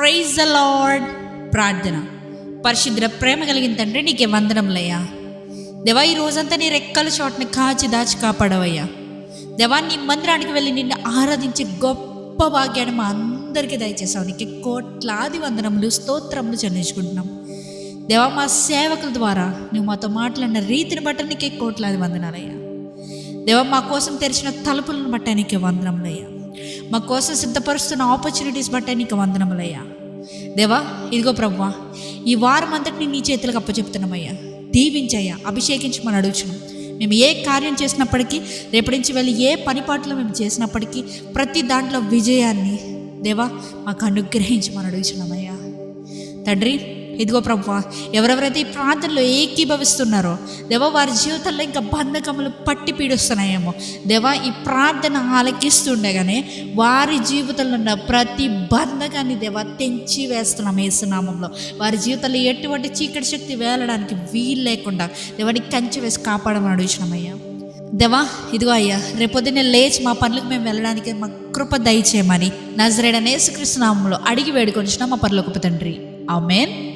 Praise the lord. ప్రార్థన. పరిశుద్ధ ప్రేమ కలిగిన తండ్రి, నీకే వందనములయ్యా. దేవా, ఈ రోజంతా నీ రెక్కల చోటని కాచి దాచి కాపాడవయ్యా. దేవా, నీ మందిరానికి వెళ్ళి నిన్ను ఆరాధించే గొప్ప భాగ్యాన్ని మా అందరికీ దయచేసావు. నీకు కోట్లాది వందనములు, స్తోత్రములు చెల్లించుకుంటున్నాం. దేవా, మా సేవకుల ద్వారా నువ్వు మాతో మాట్లాడిన రీతిని బట్టి నీకే కోట్లాది వందనాలయ్యా. దేవా, మా కోసం తెరిచిన తలుపులను బట్టి నీకే వందనములయ్యా. మా కోసం సిద్ధపరుస్తున్న ఆపర్చునిటీస్ బట్టి నీకు వందనములయ్యా. దేవా, ఇదిగో ప్రభువా, ఈ వారం అంతటిని నీ చేతులకు అప్పచెప్తున్నామయ్యా. దీవించయ్యా, అభిషేకించమని అడుగుచున్నాం. మేము ఏ కార్యం చేసినప్పటికీ, రేపటి నుంచి వెళ్ళి ఏ పనిపాట్లు మేము చేసినప్పటికీ ప్రతి దాంట్లో విజయాన్ని దేవా మాకు అనుగ్రహించమని అడుగుచున్నామయ్యా. తండ్రి, ఇదిగో ప్రభువా, ఎవరెవరైతే ఈ ప్రార్థనలో ఏకీభవిస్తున్నారో దేవా, వారి జీవితంలో ఇంకా బంధకములు పట్టి పీడిస్తున్నాయేమో దేవా, ఈ ప్రార్థన ఆలకిస్తుండగానే వారి జీవితంలో ఉన్న ప్రతి బంధకాన్ని దేవా తెంచి వేస్తున్నాం యేసునామంలో. వారి జీవితంలో ఎటువంటి చీకటి శక్తి వేలడానికి వీలు లేకుండా దేవాని కంచె వేసి కాపాడమని అడుగుతున్నామయ్యా. దేవా, ఇదిగో అయ్యా, రేపొద్దునే లేచి మా పనులకు మేము వెళ్ళడానికి మా కృప దయచేయమని నజరేయుడైన యేసుక్రీస్తు నామములో అడిగి వేడుకొనిచున్నాం మా పరలోకపు తండ్రి. ఆమేన్.